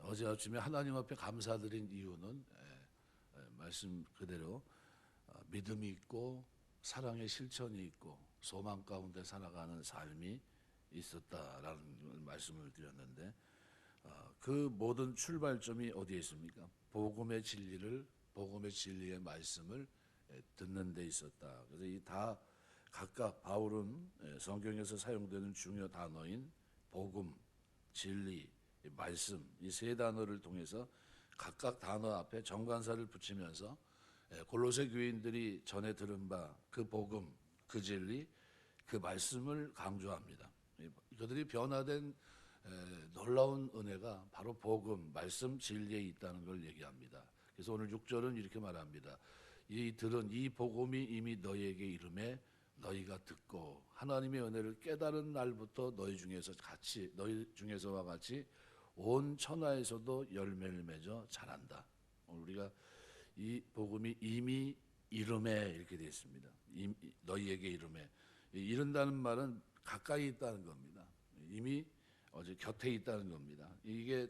어제 아침에 하나님 앞에 감사드린 이유는 말씀 그대로 믿음이 있고 사랑의 실천이 있고 소망 가운데 살아가는 삶이 있었다라는 말씀을 드렸는데 그 모든 출발점이 어디에 있습니까? 복음의 진리의 말씀을 듣는 데 있었다. 그래서 이 다 각각 바울은 성경에서 사용되는 중요 단어인 복음, 진리, 말씀 이 세 단어를 통해서 각각 단어 앞에 정관사를 붙이면서 골로새 교인들이 전에 들은 바 그 복음, 그 진리, 그 말씀을 강조합니다. 그들이 변화된 놀라운 은혜가 바로 복음, 말씀, 진리에 있다는 걸 얘기합니다. 그래서 오늘 6절은 이렇게 말합니다. 이 들은 이 복음이 이미 너희에게 이름에 너희가 듣고 하나님의 은혜를 깨달은 날부터 너희 중에서와 같이 온 천하에서도 열매를 맺어 자란다. 우리가 이 복음이 이미 이름에 이렇게 되어 있습니다. 너희에게 이름에 이른다는 말은 가까이 있다는 겁니다. 이미 어제 곁에 있다는 겁니다. 이게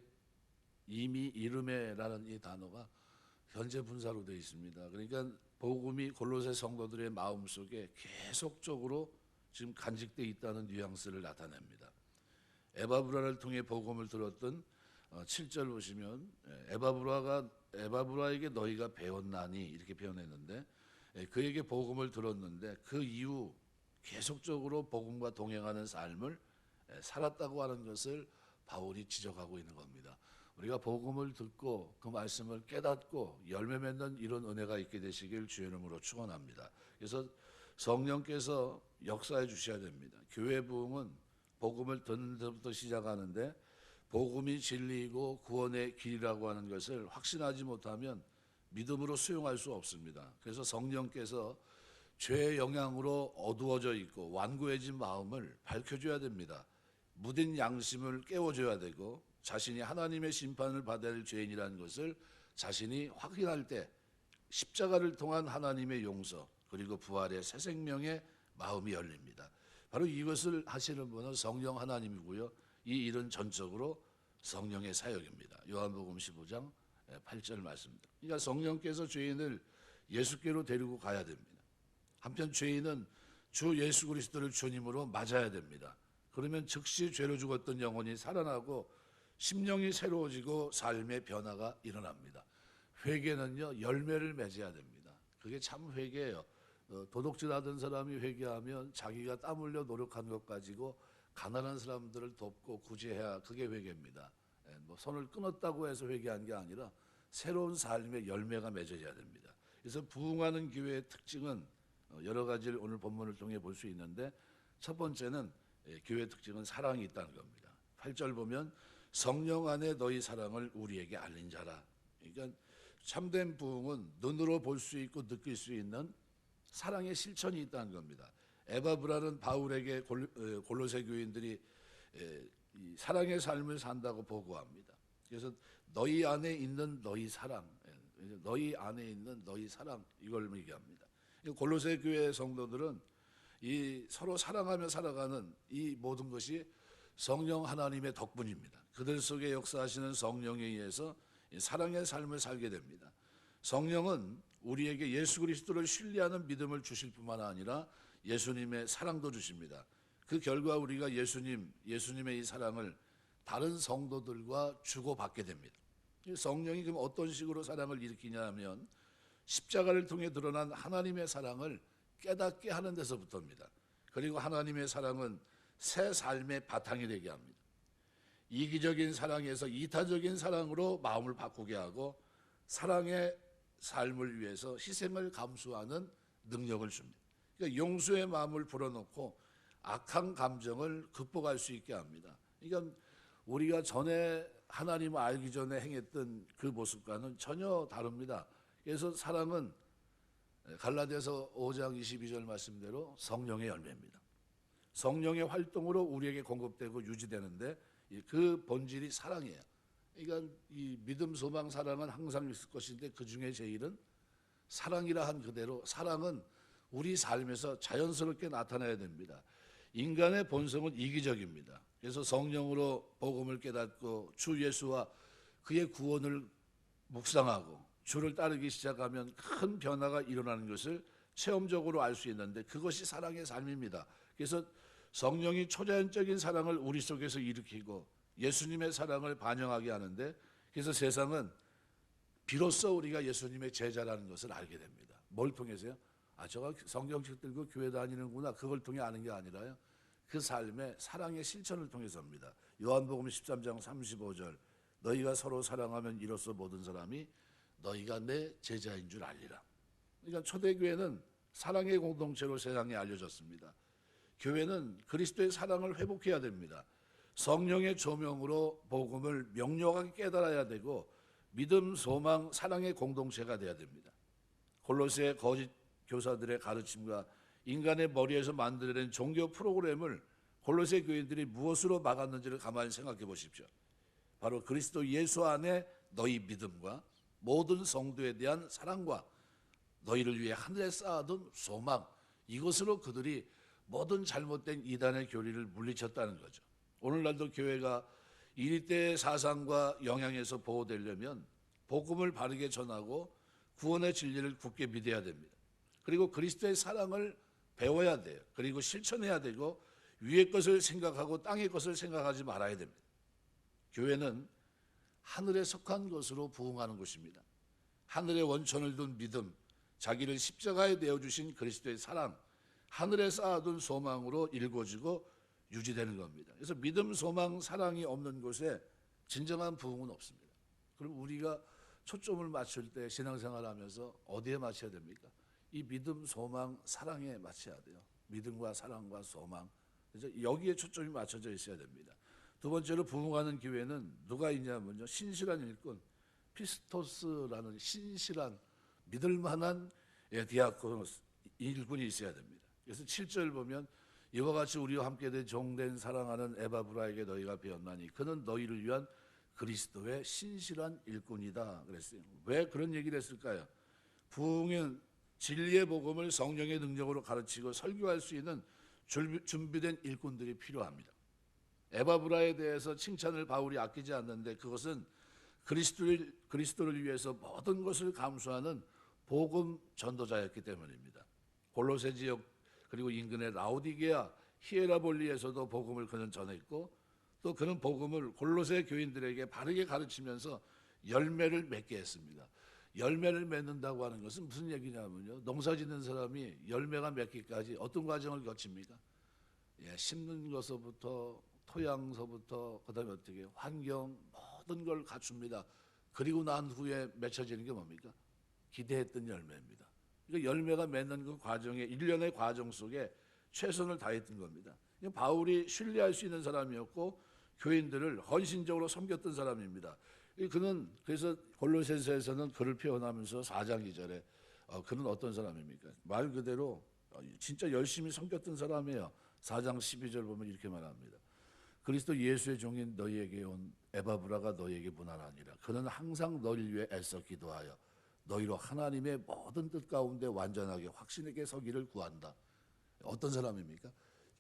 이미 이름에라는 이 단어가 현재 분사로 되어 있습니다. 그러니까 복음이 골로새 성도들의 마음속에 계속적으로 지금 간직되어 있다는 뉘앙스를 나타냅니다. 에바브라를 통해 복음을 들었던 7절 보시면 에바브라에게 너희가 배웠나니 이렇게 표현했는데 그에게 복음을 들었는데 그 이후 계속적으로 복음과 동행하는 삶을 살았다고 하는 것을 바울이 지적하고 있는 겁니다. 우리가 복음을 듣고 그 말씀을 깨닫고 열매 맺는 이런 은혜가 있게 되시길 주의 이름으로 축원합니다. 그래서 성령께서 역사해 주셔야 됩니다. 교회 부흥은 복음을 듣는 데부터 시작하는데 복음이 진리이고 구원의 길이라고 하는 것을 확신하지 못하면 믿음으로 수용할 수 없습니다. 그래서 성령께서 죄의 영향으로 어두워져 있고 완고해진 마음을 밝혀줘야 됩니다. 무딘 양심을 깨워줘야 되고 자신이 하나님의 심판을 받아야 할 죄인이라는 것을 자신이 확인할 때 십자가를 통한 하나님의 용서 그리고 부활의 새 생명의 마음이 열립니다. 바로 이것을 하시는 분은 성령 하나님이고요. 이 일은 전적으로 성령의 사역입니다. 요한복음 15장 8절 말씀입니다. 그러니까 성령께서 죄인을 예수께로 데리고 가야 됩니다. 한편 죄인은 주 예수 그리스도를 주님으로 맞아야 됩니다. 그러면 즉시 죄로 죽었던 영혼이 살아나고 심령이 새로워지고 삶의 변화가 일어납니다. 회개는요 열매를 맺어야 됩니다. 그게 참 회개예요. 도둑질하던 사람이 회개하면 자기가 땀 흘려 노력한 것 가지고 가난한 사람들을 돕고 구제해야 그게 회개입니다. 뭐 손을 끊었다고 해서 회개한 게 아니라 새로운 삶의 열매가 맺어져야 됩니다. 그래서 부흥하는 교회의 특징은 여러 가지를 오늘 본문을 통해 볼 수 있는데 첫 번째는 교회의 특징은 사랑이 있다는 겁니다. 8절 보면 성령 안에 너희 사랑을 우리에게 알린 자라. 그러니까 참된 부흥은 눈으로 볼 수 있고 느낄 수 있는 사랑의 실천이 있다는 겁니다. 에바브라는 바울에게 골로새 교인들이 사랑의 삶을 산다고 보고합니다. 그래서 너희 안에 있는 너희 사랑, 이걸 얘기합니다. 골로새 교회 성도들은 이 서로 사랑하며 살아가는 이 모든 것이 성령 하나님의 덕분입니다. 그들 속에 역사하시는 성령에 의해서 사랑의 삶을 살게 됩니다. 성령은 우리에게 예수 그리스도를 신뢰하는 믿음을 주실 뿐만 아니라 예수님의 사랑도 주십니다. 그 결과 우리가 예수님의 이 사랑을 다른 성도들과 주고받게 됩니다. 성령이 그럼 어떤 식으로 사랑을 일으키냐 하면 십자가를 통해 드러난 하나님의 사랑을 깨닫게 하는 데서부터입니다. 그리고 하나님의 사랑은 새 삶의 바탕이 되게 합니다. 이기적인 사랑에서 이타적인 사랑으로 마음을 바꾸게 하고 사랑의 삶을 위해서 희생을 감수하는 능력을 줍니다. 그러니까 용서의 마음을 불어넣고 악한 감정을 극복할 수 있게 합니다. 그러니까 우리가 전에 하나님을 알기 전에 행했던 그 모습과는 전혀 다릅니다. 그래서 사랑은 갈라디아서 5장 22절 말씀대로 성령의 열매입니다. 성령의 활동으로 우리에게 공급되고 유지되는데 그 본질이 사랑이에요. 그러니까 이 믿음, 소망, 사랑은 항상 있을 것인데 그 중에 제일은 사랑이라 한 그대로 사랑은 우리 삶에서 자연스럽게 나타나야 됩니다. 인간의 본성은 이기적입니다. 그래서 성령으로 복음을 깨닫고 주 예수와 그의 구원을 묵상하고 주를 따르기 시작하면 큰 변화가 일어나는 것을 체험적으로 알 수 있는데, 그것이 사랑의 삶입니다. 그래서 성령이 초자연적인 사랑을 우리 속에서 일으키고 예수님의 사랑을 반영하게 하는데, 그래서 세상은 비로소 우리가 예수님의 제자라는 것을 알게 됩니다. 뭘 통해서요? 저가 성경책 들고 교회 다니는구나, 그걸 통해 아는 게 아니라요, 그 삶의 사랑의 실천을 통해서입니다. 요한복음 13장 35절, 너희가 서로 사랑하면 이로써 모든 사람이 너희가 내 제자인 줄 알리라. 그러니까 초대교회는 사랑의 공동체로 세상에 알려졌습니다. 교회는 그리스도의 사랑을 회복해야 됩니다. 성령의 조명으로 복음을 명료하게 깨달아야 되고 믿음, 소망, 사랑의 공동체가 돼야 됩니다. 골로새 거짓 교사들의 가르침과 인간의 머리에서 만들어낸 종교 프로그램을 골로새 교인들이 무엇으로 막았는지를 가만히 생각해 보십시오. 바로 그리스도 예수 안에 너희 믿음과 모든 성도에 대한 사랑과 너희를 위해 하늘에 쌓아둔 소망, 이것으로 그들이 모든 잘못된 이단의 교리를 물리쳤다는 거죠. 오늘날도 교회가 이리때의 사상과 영향에서 보호되려면 복음을 바르게 전하고 구원의 진리를 굳게 믿어야 됩니다. 그리고 그리스도의 사랑을 배워야 돼요. 그리고 실천해야 되고 위의 것을 생각하고 땅의 것을 생각하지 말아야 됩니다. 교회는 하늘에 속한 것으로 부흥하는 것입니다. 하늘의 원천을 둔 믿음, 자기를 십자가에 내어주신 그리스도의 사랑, 하늘에 쌓아둔 소망으로 일궈지고 유지되는 겁니다. 그래서 믿음, 소망, 사랑이 없는 곳에 진정한 부흥은 없습니다. 그럼 우리가 초점을 맞출 때 신앙생활하면서 어디에 맞춰야 됩니까? 이 믿음, 소망, 사랑에 맞춰야 돼요. 믿음과 사랑과 소망, 그래서 여기에 초점이 맞춰져 있어야 됩니다. 두 번째로 부흥하는 교회는 누가 있냐면요, 신실한 일꾼, 피스토스라는 신실한 믿을 만한 디아코노스, 일꾼이 있어야 됩니다. 그래서 7절 보면 이와 같이 우리와 함께 된 종된 사랑하는 에바브라에게 너희가 배웠나니 그는 너희를 위한 그리스도의 신실한 일꾼이다 그랬어요. 왜 그런 얘기를 했을까요? 부흥은 진리의 복음을 성령의 능력으로 가르치고 설교할 수 있는 준비된 일꾼들이 필요합니다. 에바브라에 대해서 칭찬을 바울이 아끼지 않는데, 그것은 그리스도를 위해서 모든 것을 감수하는 복음 전도자였기 때문입니다. 골로새 지역 그리고 인근의 라오디게아, 히에라볼리에서도 복음을 그는 전했고, 또 그는 복음을 골로새 교인들에게 바르게 가르치면서 열매를 맺게 했습니다. 열매를 맺는다고 하는 것은 무슨 얘기냐면요, 농사 짓는 사람이 열매가 맺기까지 어떤 과정을 거칩니까? 심는 것서부터 토양서부터 그다음에 어떻게 환경 모든 걸 갖춥니다. 그리고 난 후에 맺혀지는 게 뭡니까? 기대했던 열매입니다. 그러니까 열매가 맺는 그 과정에 일련의 과정 속에 최선을 다했던 겁니다. 바울이 신뢰할 수 있는 사람이었고 교인들을 헌신적으로 섬겼던 사람입니다. 그는 그래서 골로새서에서는 그를 표현하면서 4장 2절에 그는 어떤 사람입니까? 말 그대로 진짜 열심히 섬겼던 사람이에요. 4장 12절 보면 이렇게 말합니다. 그리스도 예수의 종인 너희에게 온 에바브라가 너희에게 문안하니라. 그는 항상 너희를 위해 애써 기도하여 너희로 하나님의 모든 뜻 가운데 완전하게 확신 있게 서기를 구한다. 어떤 사람입니까?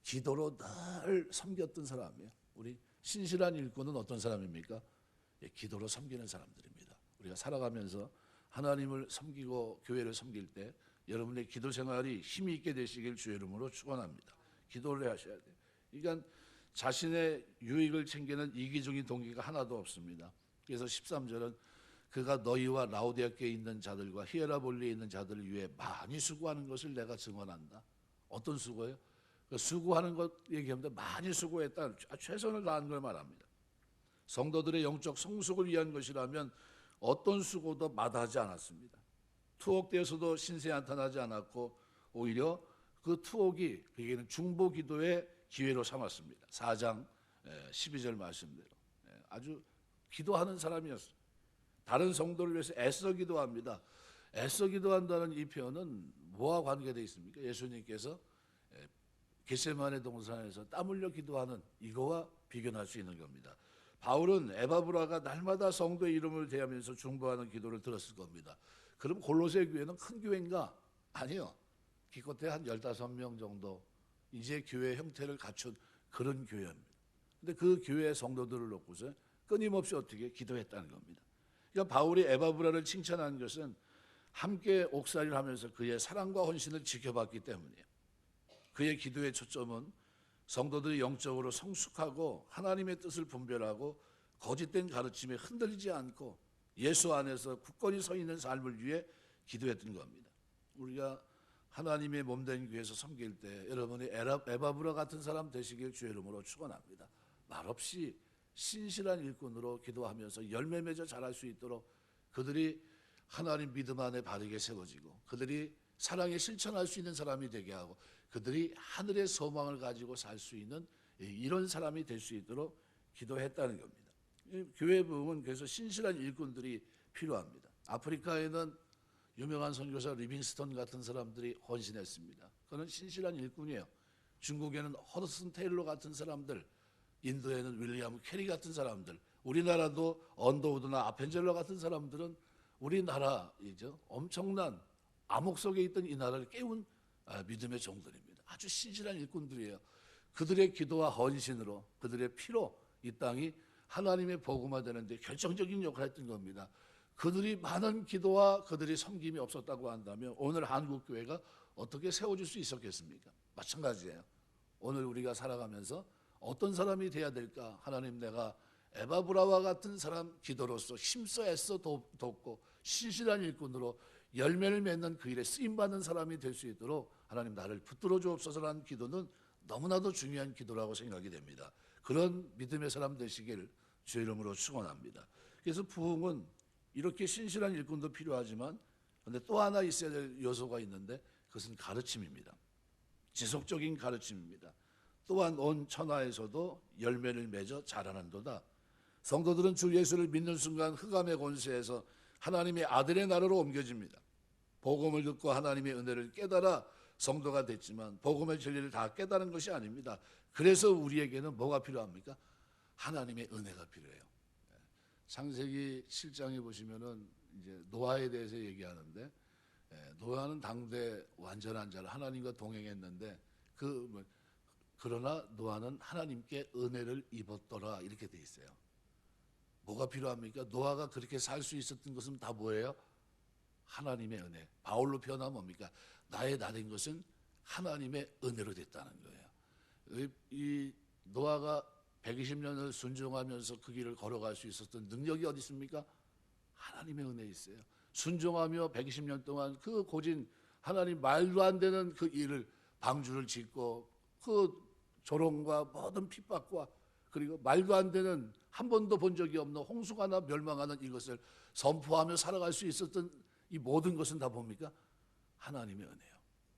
기도로 늘 섬겼던 사람이에요. 우리 신실한 일꾼은 어떤 사람입니까? 기도로 섬기는 사람들입니다. 우리가 살아가면서 하나님을 섬기고 교회를 섬길 때 여러분의 기도 생활이 힘이 있게 되시길 주의 이름으로 축원합니다. 기도를 하셔야 돼요. 그러니까 자신의 유익을 챙기는 이기적인 동기가 하나도 없습니다. 그래서 13절은 그가 너희와 라오디아께 있는 자들과 히에라볼리에 있는 자들을 위해 많이 수고하는 것을 내가 증언한다. 어떤 수고예요? 수고하는 것 얘기합니다. 많이 수고했다. 최선을 다한 걸 말합니다. 성도들의 영적 성숙을 위한 것이라면 어떤 수고도 마다하지 않았습니다. 투옥되어서도 신세에 나타나지 않았고 오히려 그 투옥이 그에게는 중보 기도의 기회로 삼았습니다. 4장 12절 말씀대로 아주 기도하는 사람이었어요. 다른 성도를 위해서 애써 기도합니다. 애써 기도한다는 이 표현은 뭐와 관계되어 있습니까? 예수님께서 겟세마네 동산에서 땀 흘려 기도하는 이거와 비교할 수 있는 겁니다. 바울은 에바브라가 날마다 성도의 이름을 대하면서 중보하는 기도를 들었을 겁니다. 그럼 골로새 교회는 큰 교회인가? 아니요. 기껏해 한 15명 정도 이제 교회 형태를 갖춘 그런 교회입니다. 근데 그 교회 성도들을 놓고서 끊임없이 어떻게 기도했다는 겁니다. 그러니까 바울이 에바브라를 칭찬한 것은 함께 옥살이를 하면서 그의 사랑과 헌신을 지켜봤기 때문이에요. 그의 기도의 초점은 성도들이 영적으로 성숙하고 하나님의 뜻을 분별하고 거짓된 가르침에 흔들리지 않고 예수 안에서 굳건히 서 있는 삶을 위해 기도했던 겁니다. 우리가 하나님의 몸된 교회에서 섬길 때 여러분이 에바브라 같은 사람 되시길 주의 이름으로 축원합니다. 말없이 신실한 일꾼으로 기도하면서 열매 맺어 자랄 수 있도록 그들이 하나님 믿음 안에 바르게 세워지고 그들이 사랑에 실천할 수 있는 사람이 되게 하고 그들이 하늘의 소망을 가지고 살 수 있는 이런 사람이 될 수 있도록 기도했다는 겁니다. 교회 부흥은 그래서 신실한 일꾼들이 필요합니다. 아프리카에는 유명한 선교사 리빙스턴 같은 사람들이 헌신했습니다. 그는 신실한 일꾼이에요. 중국에는 허드슨 테일러 같은 사람들, 인도에는 윌리엄 캐리 같은 사람들, 우리나라도 언더우드나 아펜젤러 같은 사람들은 우리나라이죠. 엄청난 암흑 속에 있던 이 나라를 깨운 믿음의 종들입니다. 아주 신실한 일꾼들이에요. 그들의 기도와 헌신으로 그들의 피로 이 땅이 하나님의 복음화되는 데 결정적인 역할을 했던 겁니다. 그들이 많은 기도와 그들이 섬김이 없었다고 한다면 오늘 한국 교회가 어떻게 세워질 수 있었겠습니까? 마찬가지예요. 오늘 우리가 살아가면서 어떤 사람이 돼야 될까? 하나님, 내가 에바브라와 같은 사람 기도로서 힘써 애써 돕고 신실한 일꾼으로 열매를 맺는 그 일에 쓰임받는 사람이 될 수 있도록 하나님 나를 붙들어 주옵소서라는 기도는 너무나도 중요한 기도라고 생각이 됩니다. 그런 믿음의 사람 되시길 주의 이름으로 축원합니다. 그래서 부흥은 이렇게 신실한 일꾼도 필요하지만 그런데 또 하나 있어야 될 요소가 있는데 그것은 가르침입니다. 지속적인 가르침입니다. 또한 온 천하에서도 열매를 맺어 자라는도다. 성도들은 주 예수를 믿는 순간 흑암의 권세에서 하나님의 아들의 나라로 옮겨집니다. 복음을 듣고 하나님의 은혜를 깨달아 성도가 됐지만 복음의 진리를 다 깨달은 것이 아닙니다. 그래서 우리에게는 뭐가 필요합니까? 하나님의 은혜가 필요해요. 창세기 7장에 보시면은 이제 노아에 대해서 얘기하는데 노아는 당대 완전한 자를 하나님과 동행했는데 그러나 노아는 하나님께 은혜를 입었더라 이렇게 돼 있어요. 뭐가 필요합니까? 노아가 그렇게 살 수 있었던 것은 다 뭐예요? 하나님의 은혜. 바울로 표현하면 뭡니까? 나의 나 된 것은 하나님의 은혜로 됐다는 거예요. 이 노아가 120년을 순종하면서 그 길을 걸어갈 수 있었던 능력이 어디 있습니까? 하나님의 은혜에 있어요. 순종하며 120년 동안 그 고진 하나님 말도 안 되는 그 일을 방주를 짓고 그 조롱과 모든 핍박과 그리고 말도 안 되는 한 번도 본 적이 없는 홍수가 나 멸망하는 이것을 선포하며 살아갈 수 있었던 이 모든 것은 다 뭡니까? 하나님의 은혜예요.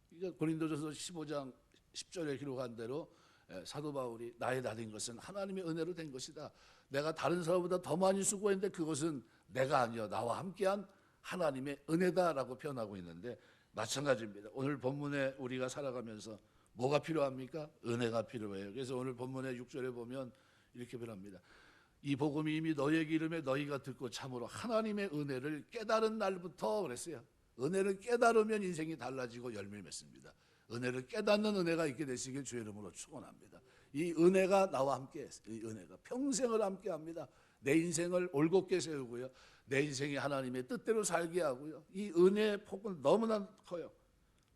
그러니까 고린도전서 15장 10절에 기록한 대로 사도 바울이 나의 나 된 것은 하나님의 은혜로 된 것이다. 내가 다른 사람보다 더 많이 수고했는데 그것은 내가 아니여 나와 함께한 하나님의 은혜다라고 표현하고 있는데 마찬가지입니다. 오늘 본문에 우리가 살아가면서 뭐가 필요합니까? 은혜가 필요해요. 그래서 오늘 본문의 6절에 보면 이렇게 표현합니다. 이 복음이 이미 너희에게 이름에 너희가 듣고 참으로 하나님의 은혜를 깨달은 날부터 그랬어요. 은혜를 깨달으면 인생이 달라지고 열매를 맺습니다. 은혜를 깨닫는 은혜가 있게 되시길 주의 이름으로 축원합니다. 이 은혜가 나와 함께 이 은혜가 평생을 함께 합니다. 내 인생을 올곧게 세우고요. 내 인생이 하나님의 뜻대로 살게 하고요. 이 은혜의 폭은 너무나 커요.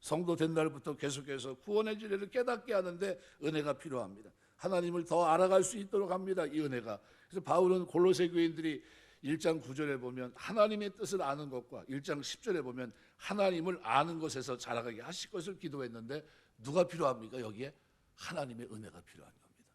성도 된 날부터 계속해서 구원의 진리를 깨닫게 하는데 은혜가 필요합니다. 하나님을 더 알아갈 수 있도록 합니다. 이 은혜가. 그래서 바울은 골로새 교인들이 1장 9절에 보면 하나님의 뜻을 아는 것과 1장 10절에 보면 하나님을 아는 것에서 자라가게 하실 것을 기도했는데 누가 필요합니까? 여기에 하나님의 은혜가 필요한 겁니다.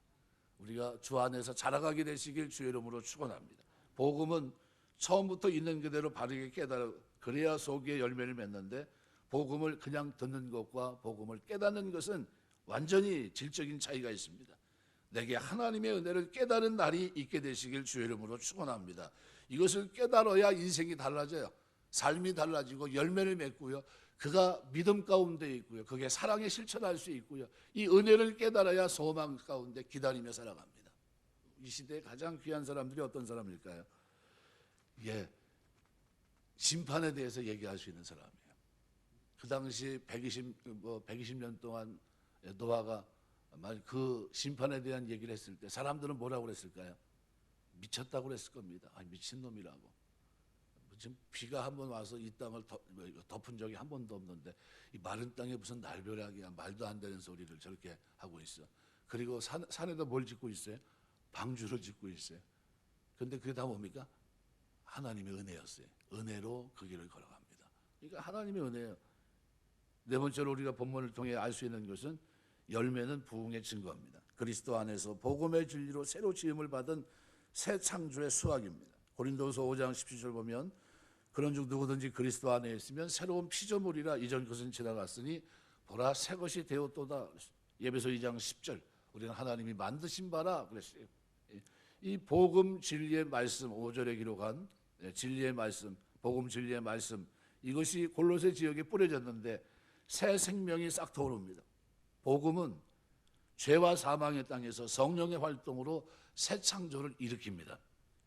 우리가 주 안에서 자라가게 되시길 주의 이름으로 축원합니다. 복음은 처음부터 있는 그대로 바르게 깨달아 그래야 속에 열매를 맺는데 복음을 그냥 듣는 것과 복음을 깨닫는 것은 완전히 질적인 차이가 있습니다. 내게 하나님의 은혜를 깨달은 날이 있게 되시길 주의 이름으로 축원합니다. 이것을 깨달아야 인생이 달라져요. 삶이 달라지고 열매를 맺고요. 그가 믿음 가운데 있고요. 그게 사랑에 실천할 수 있고요. 이 은혜를 깨달아야 소망 가운데 기다리며 살아갑니다. 이 시대에 가장 귀한 사람들이 어떤 사람일까요? 심판에 대해서 얘기할 수 있는 사람이에요. 그 당시 120년 동안 노아가 그 심판에 대한 얘기를 했을 때 사람들은 뭐라고 그랬을까요? 미쳤다고 그랬을 겁니다. 아니 미친놈이라고. 지금 비가 한 번 와서 이 땅을 덮은 적이 한 번도 없는데 이 마른 땅에 무슨 날벼락이야. 말도 안 되는 소리를 저렇게 하고 있어. 그리고 산에다 뭘 짓고 있어요? 방주를 짓고 있어요. 그런데 그게 다 뭡니까? 하나님의 은혜였어요. 은혜로 그 길을 걸어갑니다. 그러니까 하나님의 은혜예요. 네 번째로 우리가 본문을 통해 알 수 있는 것은 열매는 부흥의 증거입니다. 그리스도 안에서 복음의 진리로 새로 지음을 받은 새 창조의 수확입니다. 고린도서 5장 17절 보면 그런즉 누구든지 그리스도 안에 있으면 새로운 피조물이라 이전 것은 지나갔으니 보라 새 것이 되었도다. 예배소 2장 10절 우리는 하나님이 만드신 바라 그랬어요. 이 복음 진리의 말씀 5절에 기록한 진리의 말씀, 복음 진리의 말씀 이것이 골로새 지역에 뿌려졌는데 새 생명이 싹 터오릅니다. 복음은 죄와 사망의 땅에서 성령의 활동으로 새 창조를 일으킵니다.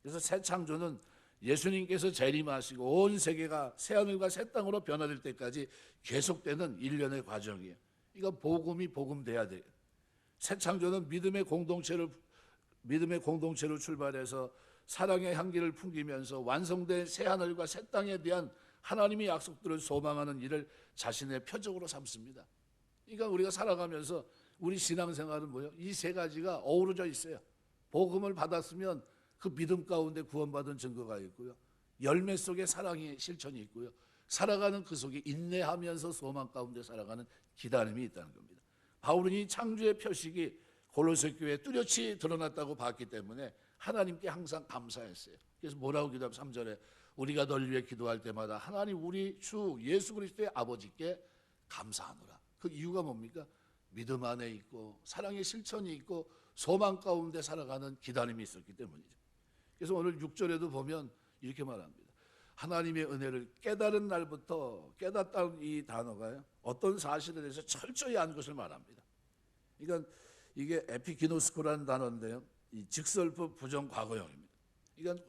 그래서 새 창조는 예수님께서 재림하시고 온 세계가 새하늘과 새 땅으로 변화될 때까지 계속되는 일련의 과정이에요. 그러니까 복음이 복음돼야 돼요. 새 창조는 믿음의 공동체로 출발해서 사랑의 향기를 풍기면서 완성된 새하늘과 새 땅에 대한 하나님의 약속들을 소망하는 일을 자신의 표적으로 삼습니다. 그러니까 우리가 살아가면서 우리 신앙생활은 뭐예요? 이 세 가지가 어우러져 있어요. 복음을 받았으면 그 믿음 가운데 구원받은 증거가 있고요. 열매 속에 사랑의 실천이 있고요. 살아가는 그 속에 인내하면서 소망 가운데 살아가는 기다림이 있다는 겁니다. 바울은 이 창조의 표식이 골로새 교회에 뚜렷이 드러났다고 봤기 때문에 하나님께 항상 감사했어요. 그래서 뭐라고 기도하면 3절에 우리가 널 위해 기도할 때마다 하나님 우리 주 예수 그리스도의 아버지께 감사하노라. 그 이유가 뭡니까? 믿음 안에 있고 사랑의 실천이 있고 소망 가운데 살아가는 기다림이 있었기 때문이죠. 그래서 오늘 6절에도 보면 이렇게 말합니다. 하나님의 은혜를 깨달은 날부터 깨닫다는 이 단어가요. 어떤 사실에 대해서 철저히 안 것을 말합니다. 그러니까 이게 에피기노스코라는 단어인데요. 이 직설부 부정 과거형입니다. 그러니까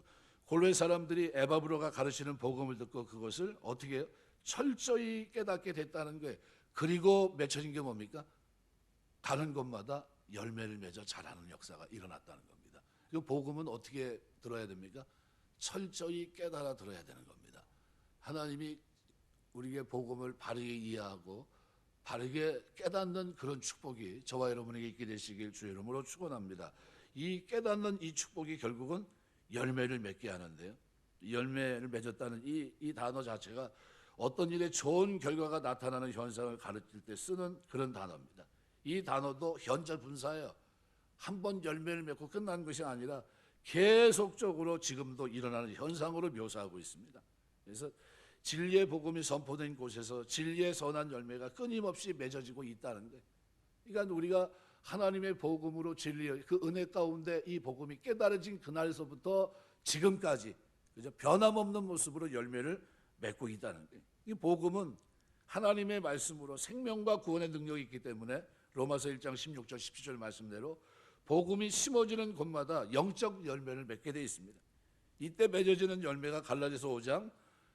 골로새 사람들이 에바브로가 가르치는 복음을 듣고 그것을 어떻게 해요? 철저히 깨닫게 됐다는 거예요. 그리고 맺혀진 게 뭡니까? 가는 곳마다 열매를 맺어 자라는 역사가 일어났다는 겁니다. 그 복음은 어떻게 들어야 됩니까? 철저히 깨달아 들어야 되는 겁니다. 하나님이 우리에게 복음을 바르게 이해하고 바르게 깨닫는 그런 축복이 저와 여러분에게 있게 되시길 주의 이름으로 축원합니다. 이 깨닫는 이 축복이 결국은 열매를 맺게 하는데요. 열매를 맺었다는 이 단어 자체가 어떤 일에 좋은 결과가 나타나는 현상을 가르칠 때 쓰는 그런 단어입니다. 이 단어도 현재 분사예요. 한 번 열매를 맺고 끝난 것이 아니라 계속적으로 지금도 일어나는 현상으로 묘사하고 있습니다. 그래서 진리의 복음이 선포된 곳에서 진리의 선한 열매가 끊임없이 맺어지고 있다는 거예요. 그러니까 우리가 하나님의 복음으로 진리의 그 은혜 가운데 이 복음이 깨달아진 그날서부터 지금까지 그죠? 변함없는 모습으로 열매를 맺고 있다는 거예요. 이 복음은 하나님의 말씀으로 생명과 구원의 능력이 있기 때문에 로마서 1장 16절 17절 말씀대로 복음이 심어지는 곳마다 영적 열매를 맺게 되어 있습니다. 이때 맺어지는 열매가 갈라디아서 5장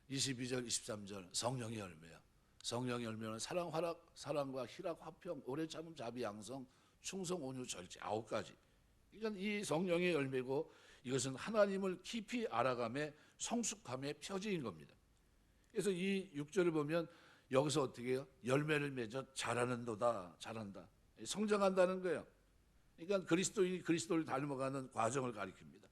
22절 23절 성령의 열매야. 성령의 열매는 사랑과 희락, 화평, 오래 참음, 자비, 양성, 충성, 온유, 절제 9가지. 이건 이 성령의 열매고 이것은 하나님을 깊이 알아감의 성숙함의 표지인 겁니다. 그래서 이 6절을 보면 여기서 어떻게 해요? 열매를 맺어 자라는도다, 자란다. 성장한다는 거예요. 그러니까 그리스도를 닮아가는 과정을 가리킵니다.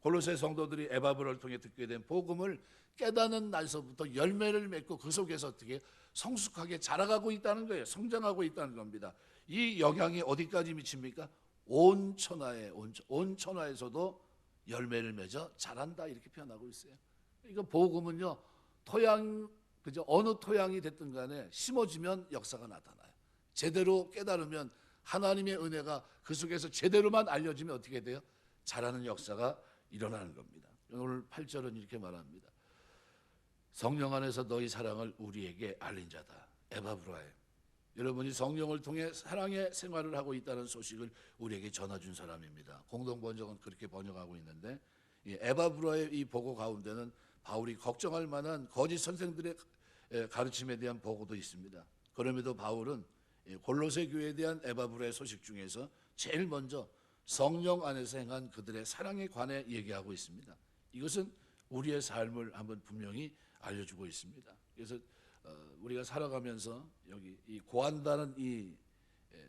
골로새 성도들이 에바브로를 통해 듣게 된 복음을 깨닫는 날서부터 열매를 맺고 그 속에서 어떻게 성숙하게 자라가고 있다는 거예요. 성장하고 있다는 겁니다. 이 영향이 어디까지 미칩니까? 온 천하에서도 열매를 맺어 자란다 이렇게 표현하고 있어요. 그러니까 복음은요 그죠? 어느 토양이 됐든 간에 심어지면 역사가 나타나요. 제대로 깨달으면 하나님의 은혜가 그 속에서 제대로만 알려지면 어떻게 돼요? 자라는 역사가 일어나는 겁니다. 오늘 8절은 이렇게 말합니다. 성령 안에서 너희 사랑을 우리에게 알린 자다. 에바브라에 여러분이 성령을 통해 사랑의 생활을 하고 있다는 소식을 우리에게 전해준 사람입니다. 공동 번역은 그렇게 번역하고 있는데 이 에바브라의 이 보고 가운데는 바울이 걱정할 만한 거짓 선생들의 가르침에 대한 보고도 있습니다. 그럼에도 바울은 골로새 교회에 대한 에바브라의 소식 중에서 제일 먼저 성령 안에서 행한 그들의 사랑에 관해 얘기하고 있습니다. 이것은 우리의 삶을 한번 분명히 알려주고 있습니다. 그래서 우리가 살아가면서 여기 이 고한다는 이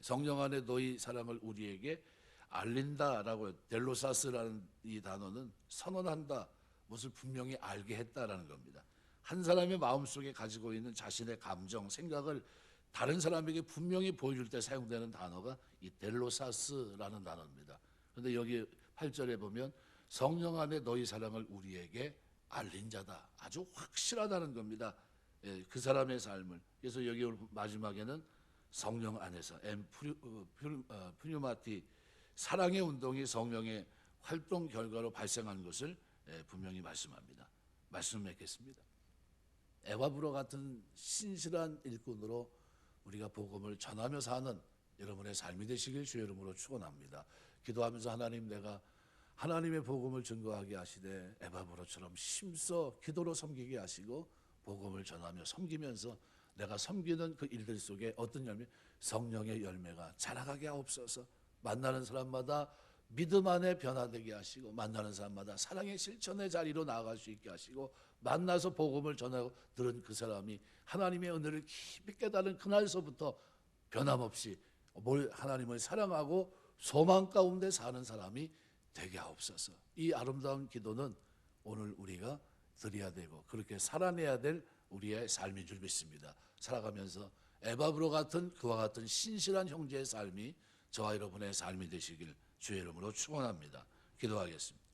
성령 안에 너희 사랑을 우리에게 알린다라고, 델로사스라는 이 단어는 선언한다, 무엇을 분명히 알게 했다라는 겁니다. 한 사람의 마음속에 가지고 있는 자신의 감정, 생각을 다른 사람에게 분명히 보여줄 때 사용되는 단어가 이 델로사스라는 단어입니다. 그런데 여기 8절에 보면 성령 안에 너희 사랑을 우리에게 알린 자다, 아주 확실하다는 겁니다. 그 사람의 삶을. 그래서 여기 마지막에는 성령 안에서 푸뉴마티, 사랑의 운동이 성령의 활동 결과로 발생한 것을 분명히 말씀합니다. 말씀 맺겠습니다. 에바브로 같은 신실한 일꾼으로 우리가 복음을 전하며 사는 여러분의 삶이 되시길 주의 이름으로 축원합니다. 기도하면서 하나님, 내가 하나님의 복음을 증거하게 하시되 에바브로처럼 힘써 기도로 섬기게 하시고 복음을 전하며 섬기면서 내가 섬기는 그 일들 속에 어떤 열매, 성령의 열매가 자라가게 하옵소서. 만나는 사람마다 믿음 안에 변화되게 하시고 만나는 사람마다 사랑의 실천의 자리로 나아갈 수 있게 하시고 만나서 복음을 전하고 들은 그 사람이 하나님의 은혜를 깊이 깨달은 그날서부터 변함없이 하나님을 사랑하고 소망 가운데 사는 사람이 되게 하옵소서. 이 아름다운 기도는 오늘 우리가 드려야 되고 그렇게 살아내야 될 우리의 삶인 줄 믿습니다. 살아가면서 에바브로 같은 그와 같은 신실한 형제의 삶이 저와 여러분의 삶이 되시길 주의 이름으로 축원합니다. 기도하겠습니다.